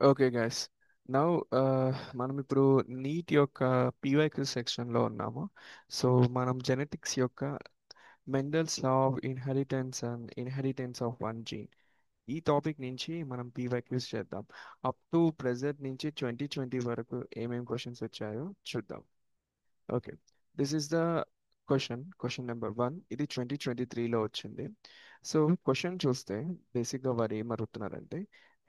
Okay guys. Now మనం ఇప్పుడు neat యొక్క పీవైక్యూ సెక్షన్లో ఉన్నాము. సో మనం జెనెటిక్స్ యొక్క Mendel's law of inheritance of one gene, ఈ టాపిక్ నుంచి మనం పీవైక్యూస్ చేద్దాం. అప్ టు ప్రెజెంట్ నుంచి 2020 వరకు ఏమేం క్వశ్చన్స్ వచ్చాయో చూద్దాం. Okay, this is the question number 1. ఇది 2023లో వచ్చింది. సో క్వశ్చన్ చూస్తే బేసిక్గా వారు ఏం అడుగుతున్నారంటే,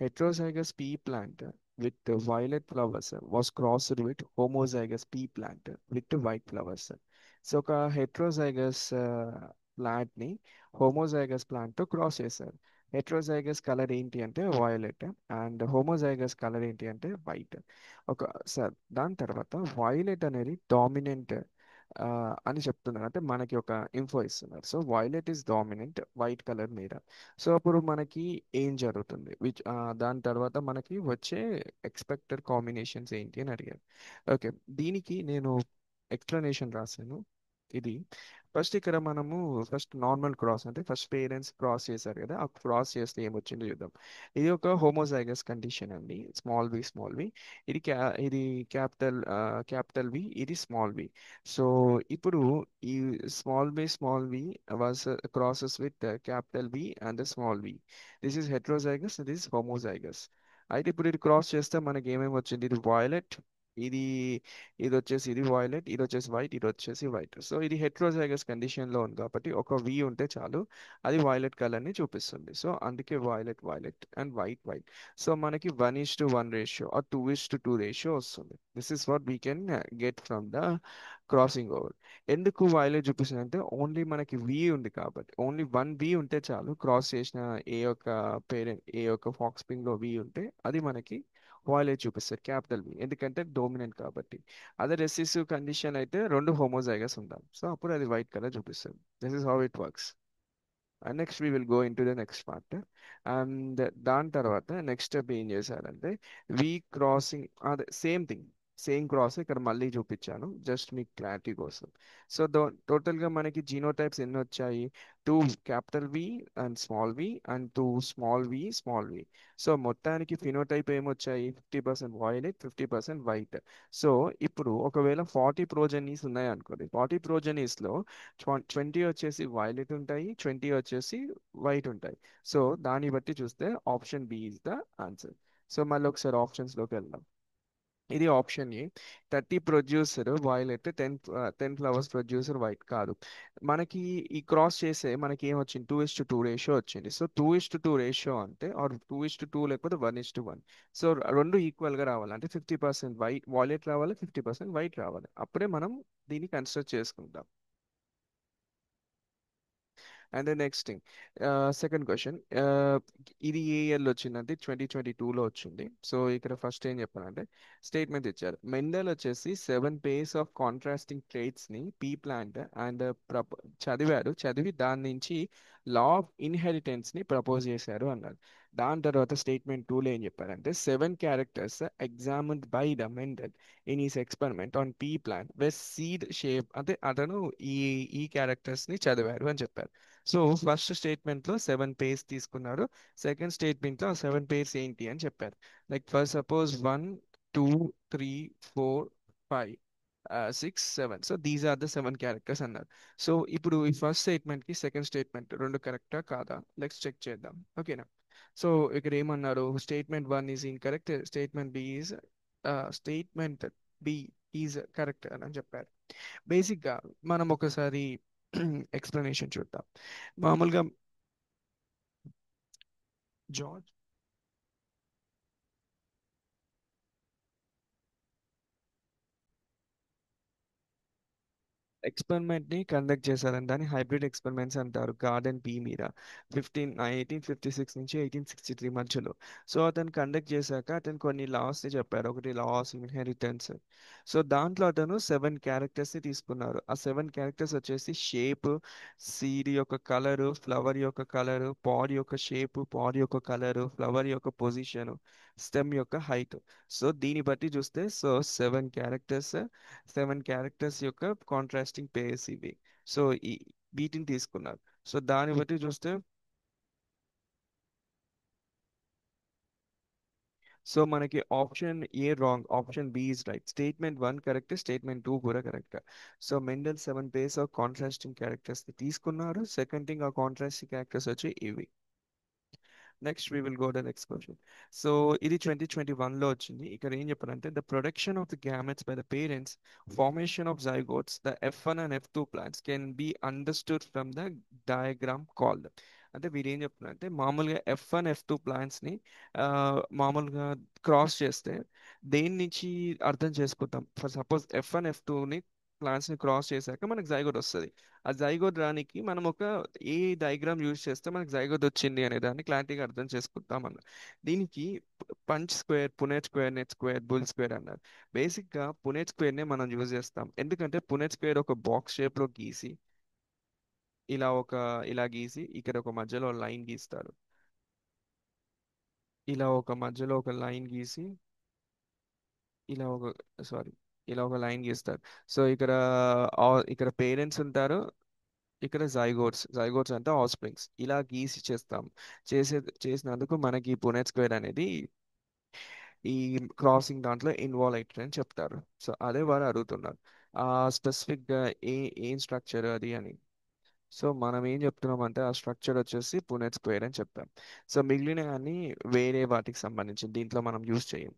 heterozygous pea plant with violet flowers was crossed with homozygous pea plant with white flowers. So ఒక హెట్రోజైగస్ ప్లాంట్ ని హోమోజైగస్ ప్లాంట్ తో క్రాస్ చేశారు. హెట్రోజైగస్ కలర్ ఏంటి అంటే వైలెట్, అండ్ హోమోజైగస్ కలర్ ఏంటి అంటే వైట్. ఒక సార్ దాని తర్వాత వైలెట్ అనేది డామినెంట్ అని చెప్తున్నారు, అంటే మనకి ఒక ఇన్ఫో ఇస్తున్నారు. So violet is dominant white colour మీద. సో అప్పుడు మనకి ఏం జరుగుతుంది, దాని తర్వాత మనకి వచ్చే ఎక్స్పెక్టెడ్ కాంబినేషన్స్ ఏంటి అని అడిగారు. ఓకే, దీనికి నేను ఎక్స్ప్లెనేషన్ రాశాను. ఇది ఫస్ట్ ఇక్కడ మనము ఫస్ట్ నార్మల్ క్రాస్, అంటే ఫస్ట్ పేరెంట్స్ క్రాస్ చేశారు కదా, ఆ క్రాస్ చేస్తే ఏమొచ్చిందో చూద్దాం. ఇది ఒక హోమోజైగస్ కండిషన్ అండి, స్మాల్ వి. ఇది క్యాపిటల్ వి, ఇది స్మాల్ వి. సో ఇప్పుడు ఈ small V was crosses with capital V and small V. This is heterozygous, this is homozygous. అయితే ఇప్పుడు ఇది క్రాస్ చేస్తే మనకి ఏమేమి వచ్చింది, ఇది వాయిలెట్, ఇది ఇది వాయిలెట్, ఇది వచ్చేసి వైట్, ఇది వచ్చేసి వైట్. సో ఇది హెట్రోజైగస్ కండిషన్ లో ఉంది కాబట్టి ఒక వి ఉంటే చాలు, అది వైలెట్ కలర్ ని చూపిస్తుంది. సో అందుకే వైలెట్ అండ్ వైట్. సో మనకి 1:1 రేషియో ఆర్ 2:2 రేషియో వస్తుంది. This is what we can get from the crossing over. ఎందుకు వైలెట్ చూపిస్తుంది అంటే ఓన్లీ మనకి వి ఉంది కాబట్టి, ఓన్లీ వన్ వి ఉంటే చాలు, క్రాస్ చేసిన ఏ యొక్క ఫాక్స్ స్ప్రింగ్ లో వి ఉంటే అది మనకి వైలెట్ చూపిస్తారు, క్యాపిటల్ వి, ఎందుకంటే డోమినెంట్ కాబట్టి. అదే రెసిసివ్ కండిషన్ అయితే రెండు హోమోజైగస్ ఉండాలి, సో అప్పుడు అది వైట్ కలర్ చూపిస్తుంది. This is how it works. And next we will go in to the next part. And దాని తర్వాత నెక్స్ట్ స్టెప్ ఏం చేశారంటే, వి క్రాసింగ్, అదే సేమ్ క్రాస్ ఇక్కడ మళ్ళీ చూపించాను జస్ట్ మీకు క్లారిటీ కోసం. సో టోటల్గా మనకి జీనోటైప్స్ ఎన్ని వచ్చాయి, two capital V and small V, and two small V. So మొత్తానికి ఫినోటైప్ ఏమొచ్చాయి, 50% వాయిలెట్, 50% వైట్. సో ఇప్పుడు ఒకవేళ 40 ప్రోజనీస్ ఉన్నాయి అనుకోండి, 40 ప్రోజనీస్లో 20 వచ్చేసి వైలెట్ ఉంటాయి, 20 వచ్చేసి వైట్ ఉంటాయి. సో దాన్ని బట్టి చూస్తే option B is the answer. So మళ్ళీ ఒకసారి ఆప్షన్స్లోకి వెళ్దాం. ఇది option A, 30 producer violet, 10 flowers producer white కాదు. మనకి ఈ క్రాస్ చేసే మనకి ఏం వచ్చింది, 2:2 రేషియో వచ్చింది. సో 2:2 రేషియో అంటే, ఆర్ 2:2 లేకపోతే 1:1. సో రెండు ఈక్వల్గా రావాలి, అంటే 50% వైలెట్ రావాలి, 50% వైట్ రావాలి, అప్పుడే మనం దీన్ని కన్సిడర్ చేసుకుంటాం. And next thing, second question, ఇది ఏ ఇయర్లో వచ్చిందంటే 2022లో వచ్చింది. సో ఇక్కడ ఫస్ట్ ఏం చెప్పానంటే, స్టేట్మెంట్ ఇచ్చారు, మెండల్ వచ్చేసి 7 pairs ఆఫ్ కాంట్రాస్టింగ్ ట్రేట్స్ ని పీ ప్లాంట్ అండ్ చదివి దాని నుంచి లా ఆఫ్ ఇన్హెరిటెన్స్ ని ప్రపోజ్ చేశారు అన్నారు. దాని తర్వాత స్టేట్మెంట్ టూలో ఏం చెప్పారంటే, 7 characters examined by the Mendel in his experiment on pea plant was seed shape, అంటే అతను ఈ ఈ క్యారెక్టర్స్ ని చదివారు అని చెప్పారు. సో ఫస్ట్ స్టేట్మెంట్ లో 7 పేర్స్ తీసుకున్నారు, సెకండ్ స్టేట్మెంట్ లో ఆ 7 పేర్స్ ఏంటి అని చెప్పారు. Like for suppose 1, 2, 3, 4, 5, 6, 7, so these are the 7 characters అన్నారు. సో ఇప్పుడు ఈ ఫస్ట్ స్టేట్మెంట్ కి సెకండ్ స్టేట్మెంట్ రెండు కరెక్టా కాదా, లెట్స్ చెక్ చేద్దాం. ఓకేనా. సో ఇక్కడ ఏమన్నారు, statement 1 is incorrect, statement B is correct అని చెప్పారు. బేసిక్గా మనం ఒకసారి ఎక్స్ప్లెనేషన్ చూద్దాం. మామూలుగా జార్జ్ ఎక్స్పెరిమెంట్ ని కండక్ట్ చేశారని, దాన్ని హైబ్రిడ్ ఎక్స్పెరిమెంట్స్ అంటారు, గార్డెన్ పీ మీద 1856 నుంచి 1863 మధ్యలో. సో అతను కండక్ట్ చేశాక అతను కొన్ని లాస్ ని చెప్పారు, ఒకటి లా ఆఫ్ ఇన్హెరిటెన్స్. సో దాంట్లో అతను 7 క్యారెక్టర్స్ ని తీసుకున్నారు. ఆ 7 క్యారెక్టర్స్ వచ్చేసి షేప్, సీడ్ యొక్క కలరు, ఫ్లవర్ యొక్క కలరు, పాడ్ యొక్క షేప్, పాడ్ యొక్క కలరు, ఫ్లవర్ యొక్క పొజిషన్, స్టెమ్ యొక్క హైట్. సో దీన్ని బట్టి చూస్తే, సో 7 క్యారెక్టర్స్ యొక్క కాంట్రాస్టింగ్ పేర్స్ ఇవి. సో ఈ వీటిని తీసుకున్నారు. సో దాన్ని బట్టి చూస్తే, సో మనకి option A wrong, option B is right. Statement one correct, statement two కూడా correct. So Mendel 7 pairs of contrasting characters తీసుకున్నారు. సెకండ్ థింగ్ ఆ కాంట్రాస్టింగ్ క్యారెక్టర్స్ వచ్చి ఇవి. Next we will go the next question. So ఇది 2021లో వచ్చింది. ఇక్కడ ఏం చెప్పారంటే the production of the gametes by the parents, formation of zygotes, the F1 and F2 plants can be understood from the diagram called. అంటే వీరు ఏం చెప్తున్నారంటే మామూలుగా F1 F2 ప్లాంట్స్ని మామూలుగా క్రాస్ చేస్తే దేని నుంచి అర్థం చేసుకుంటాం. ఫర్ సపోజ్ F1 F2ని ప్లాంట్స్ని క్రాస్ చేశాక మనకి జైగోట్ వస్తుంది. ఆ జైగోట్ రానికి మనం ఒక ఏ డయాగ్రామ్ యూజ్ చేస్తే మనకి జైగోట్ వచ్చింది అనే దాన్ని క్లారిటీగా అర్థం చేసుకుంటాం అన్న. దీనికి punch square, Punnett square, net square, bull square అన్నారు. బేసిక్గా పునెట్ స్క్వేర్నే మనం యూజ్ చేస్తాం. ఎందుకంటే పునెట్ స్క్వేర్ ఒక బాక్స్ షేప్లో గీసి ఇలా ఒక ఇలా గీసి ఇక్కడ ఒక మధ్యలో లైన్ గీస్తారు. ఇలా ఒక మధ్యలో ఒక లైన్ గీసి ఇలా ఒక సారీ ఇలా ఒక లైన్ గీస్తారు. సో ఇక్కడ ఇక్కడ పేరెంట్స్ ఉంటారు, ఇక్కడ జైగోట్స్ అంటే ఆస్ప్రింగ్స్. ఇలా గీసి చేస్తాం. చేసే చేసినందుకు మనకి పునెట్ స్క్వేర్ అనేది ఈ క్రాసింగ్ దాంట్లో ఇన్వాల్వ్ అవుతుందని చెప్తారు. సో అదే వారు అడుగుతున్నారు ఆ స్పెసిఫిక్గా ఏం స్ట్రక్చర్ అది అని. సో మనం ఏం చెప్తున్నాం అంటే ఆ స్ట్రక్చర్ వచ్చేసి పునెట్ స్క్వేర్ అని చెప్తాం. సో మిగిలిన అన్ని వేరే వాటికి సంబంధించి దీంట్లో మనం యూజ్ చేయం.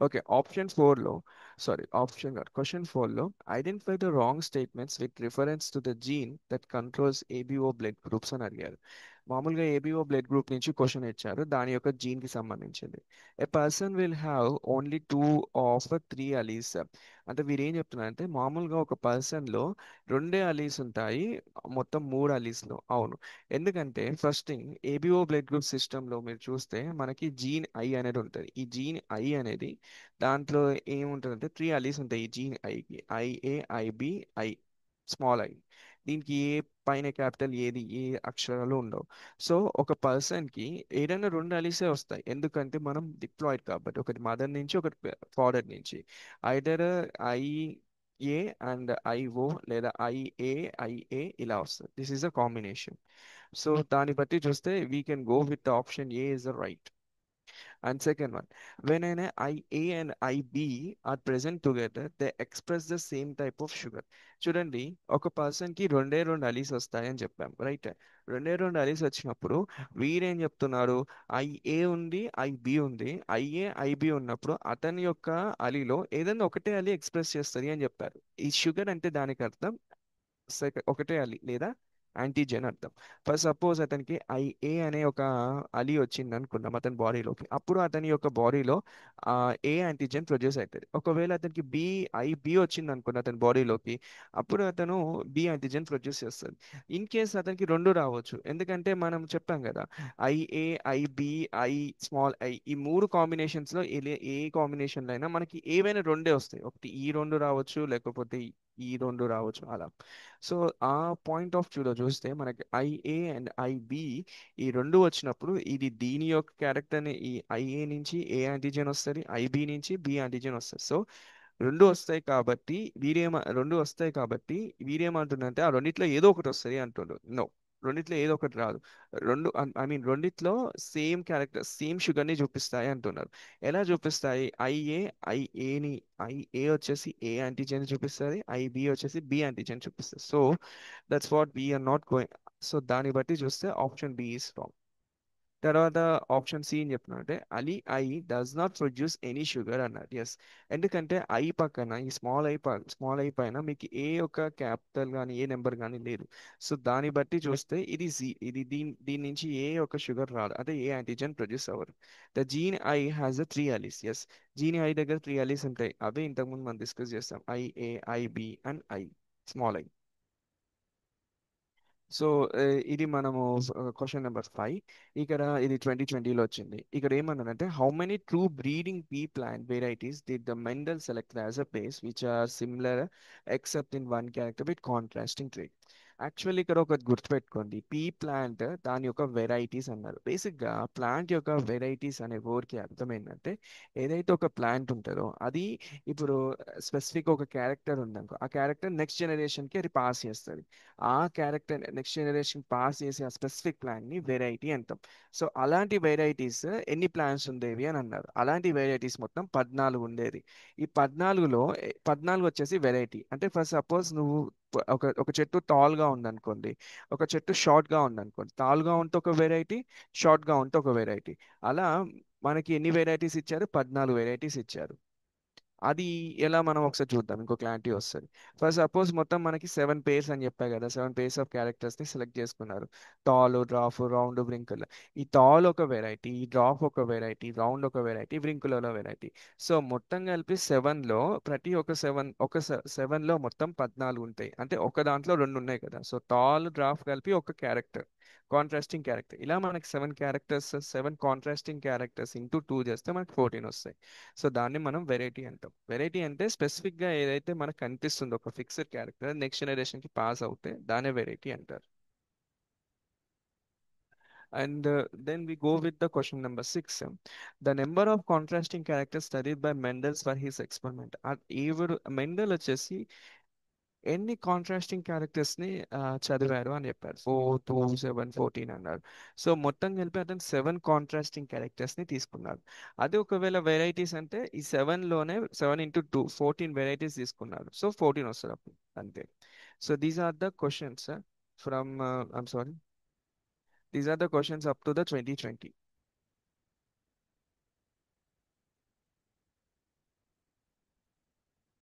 ఓకే, ఆప్షన్ ఫోర్లో, సారీ ఆప్షన్ కాదు, క్వశ్చన్ 4లో identify the wrong statements with reference to the gene that controls ABO blood groups అని అడిగారు. మామూలుగా ఏబిఓ బ్లడ్ గ్రూప్ నుంచి క్వశ్చన్ ఇచ్చారు, దాని యొక్క జీన్ కి సంబంధించింది. A person will have only 2 of 3 alleles. అంటే వీరు ఏం చెప్తున్నారంటే మామూలుగా ఒక పర్సన్ లో రెండే అలీస్ ఉంటాయి, మొత్తం 3 అలీస్లో. అవును. ఎందుకంటే first thing ABO blood group సిస్టంలో మీరు చూస్తే మనకి జీన్ ఐ అనేది ఉంటుంది. ఈ జీన్ ఐ అనేది దాంట్లో ఏముంటుందంటే 3 అలీస్ ఉంటాయి ఈ జీన్ ఐకి. I A, IB, I, small I. దీనికి ఏ పైన క్యాపిటల్ ఏది ఏ అక్షరాలు ఉండవు. సో ఒక పర్సన్ కి ఏదైనా 2 అలీసే వస్తాయి, ఎందుకంటే మనం డిప్లాయిడ్ కాబట్టి, ఒకటి మదర్ నుంచి ఒకటి ఫాదర్ నుంచి. Either I A and IO లేదా ఐఏ ఐఏ ఇలా వస్తుంది. This is a combination. So దాన్ని బట్టి చూస్తే we can go with option A is the right. And second one, when an IA and IB are present together, they express the same type of sugar. చూడండి, ఒక person కి రెండే Alice వస్తాయని చెప్పాం, right? రెండే అలీస్ వచ్చినప్పుడు వీరేం చెప్తున్నారు, IA ఉంది, ఐబి ఉంది. ఐఏ ఐబి ఉన్నప్పుడు అతని యొక్క అలీలో ఏదైనా ఒకటే అలీ ఎక్స్ప్రెస్ చేస్తుంది అని చెప్పారు. ఈ షుగర్ అంటే దానికి అర్థం ఒకటే అలీ లేదా యాంటీజెన్ అర్థం. ఫర్ సపోజ్ అతనికి ఐఏ అనే ఒక అలీ వచ్చింది అనుకుందాం అతని బాడీలోకి, అప్పుడు అతని యొక్క బాడీలో ఏ యాంటీజెన్ ప్రొడ్యూస్ అవుతుంది. ఒకవేళ అతనికి ఐబి వచ్చింది అనుకున్న అతని బాడీలోకి, అప్పుడు అతను బి యాంటీజెన్ ప్రొడ్యూస్ చేస్తుంది. ఇన్ కేస్ అతనికి రెండు రావచ్చు, ఎందుకంటే మనం చెప్పాం కదా IA, IB, I, small I, ఈ 3 కాంబినేషన్స్లో ఏ కాంబినేషన్లో అయినా మనకి ఏవైనా రెండే వస్తాయి. ఒకటి ఈ రెండు రావచ్చు, లేకపోతే ఈ రెండు రావచ్చు అలా. సో ఆ పాయింట్ ఆఫ్ వ్యూలో చూస్తే మనకి ఐఏ అండ్ ఐబి ఈ రెండు వచ్చినప్పుడు ఇది దీని యొక్క క్యారెక్టర్ని, ఈ ఐఏ నుంచి ఏ యాంటీజెన్ వస్తుంది, ఐబి నుంచి బి యాంటీజెన్ వస్తుంది. సో రెండు వస్తాయి కాబట్టి వీరేమంటుండంటే ఆ రెండిట్లో ఏదో ఒకటి వస్తుంది అంటుండ్రు. నో, రెండిట్లో ఏదో ఒకటి రాదు. ఐ మీన్ రెండిట్లో సేమ్ క్యారెక్టర్ సేమ్ షుగర్ని చూపిస్తాయి అంటున్నారు. ఎలా చూపిస్తాయి? ఐఏని ఐఏ వచ్చేసి ఏ యాంటీజెన్ చూపిస్తుంది, ఐబి వచ్చేసి బి యాంటీజెన్ చూపిస్తుంది. So that's what we're not going. So దాన్ని బట్టి చూస్తే ఆప్షన్ బి ఈస్ రాంగ్. తర్వాత ఆప్షన్ సి అని చెప్తున్నారంటే allele I does not produce any sugar అన్నారు. ఎస్, ఎందుకంటే ఐ పక్కన ఈ స్మాల్ ఐ పైన మీకు ఏ ఒక క్యాపిటల్ కానీ ఏ నెంబర్ కానీ లేదు. సో దాన్ని బట్టి చూస్తే ఇది దీని నుంచి ఏ ఒక షుగర్ రాదు, అదే ఏ యాంటీజెన్ ప్రొడ్యూస్ అవ్వరు. The gene I has the 3 alleles. Yes, gene I దగ్గర 3 అలీస్ ఉంటాయి, అవే ఇంతకుముందు మనం డిస్కస్ చేస్తాం, IA, IB and small I. సో ఇది మనము క్వశ్చన్ నెంబర్ 5. ఇక్కడ ఇది 2020లో వచ్చింది. ఇక్కడ ఏమన్నారంటే how many true breeding pea plant varieties did the Mendel select as a pairs which are similar except in one character with contrasting trait. Actually ఇక్కడ ఒకటి గుర్తుపెట్టుకోండి, పీ ప్లాంట్ దాని యొక్క వెరైటీస్ అన్నారు. బేసిక్గా ప్లాంట్ యొక్క వెరైటీస్ అనే వర్డ్కి అర్థం ఏంటంటే, ఏదైతే ఒక ప్లాంట్ ఉంటుందో అది ఇప్పుడు స్పెసిఫిక్ ఒక క్యారెక్టర్ ఉందనుకో, ఆ క్యారెక్టర్ నెక్స్ట్ జనరేషన్కి అది పాస్ చేస్తుంది. ఆ క్యారెక్టర్ నెక్స్ట్ జనరేషన్ పాస్ చేసే ఆ స్పెసిఫిక్ ప్లాంట్ని వెరైటీ అంటాం. సో అలాంటి వెరైటీస్ ఎన్ని ప్లాంట్స్ ఉండేవి అని అన్నారు. అలాంటి వెరైటీస్ మొత్తం 14 ఉండేది. ఈ 14లో 14 వచ్చేసి వెరైటీ. అంటే ఫర్ సపోజ్ నువ్వు ఒక చెట్టు టాల్ గా ఉందనుకోండి, ఒక చెట్టు షార్ట్ గా ఉందనుకోండి. టాల్ గా ఉంటే ఒక వెరైటీ, షార్ట్ గా ఉంటే ఒక వెరైటీ. అలా మనకి ఎన్ని వెరైటీస్ ఇచ్చారు? 14 వెరైటీస్ ఇచ్చారు. అది ఎలా మనం ఒకసారి చూద్దాం, ఇంకో క్లారిటీ వస్తుంది. ఫర్ సపోజ్ మొత్తం మనకి 7 పేర్స్ అని చెప్పాయి కదా, 7 పేర్స్ ఆఫ్ క్యారెక్టర్స్ ని సెలెక్ట్ చేసుకున్నారు. Tall, dwarf, round, wrinkle. ఈ టాల్ ఒక వెరైటీ, ఈ డ్రాఫ్ ఒక వెరైటీ, రౌండ్ ఒక వెరైటీ, వ్రింకుల్ ఒక వెరైటీ. సో మొత్తం కలిపి సెవెన్ లో, ప్రతి ఒక సెవెన్ లో మొత్తం 14 ఉంటాయి. అంటే ఒక దాంట్లో రెండు ఉన్నాయి కదా. సో టాల్, డ్రాఫ్ కలిపి ఒక క్యారెక్టర్, కాంట్రాస్టింగ్ క్యారెక్టర్. ఇలా మనకి 7 క్యారెక్టర్స్, 7 కాంట్రాస్టింగ్ క్యారెక్టర్స్ ఇంటూ 2 చేస్తే మనకి 14 వస్తాయి. సో దాన్ని మనం వెరైటీ అంటాం. వెరైటీ అంటే స్పెసిఫిక్ గా ఏదైతే మనకు కనిపిస్తుందో ఒక ఫిక్స్డ్ క్యారెక్టర్ నెక్స్ట్ జనరేషన్ కి పాస్ అవుతే దానే వెరైటీ అంటారు. And then we go with the question number 6. The number of contrasting characters studied by Mendel for his experiment. ఎవరు మెండల్ వచ్చేసి ఎన్ని కాంట్రాస్టింగ్ క్యారెక్టర్స్ ని చదివారు అని చెప్పారు. 4, 2, 7, 14 అన్నారు. సో మొత్తం కలిపి అతను 7 కాంట్రాస్టింగ్ క్యారెక్టర్స్ ని తీసుకున్నారు. అదే ఒకవేళ వెరైటీస్ అంటే ఈ లోనే 7 into 2 14 వెరైటీస్ తీసుకున్నారు. సో 14 వస్తుంది అప్పుడు, అంతే. So these are the questions from I'm sorry, these are the questions up to the 2020.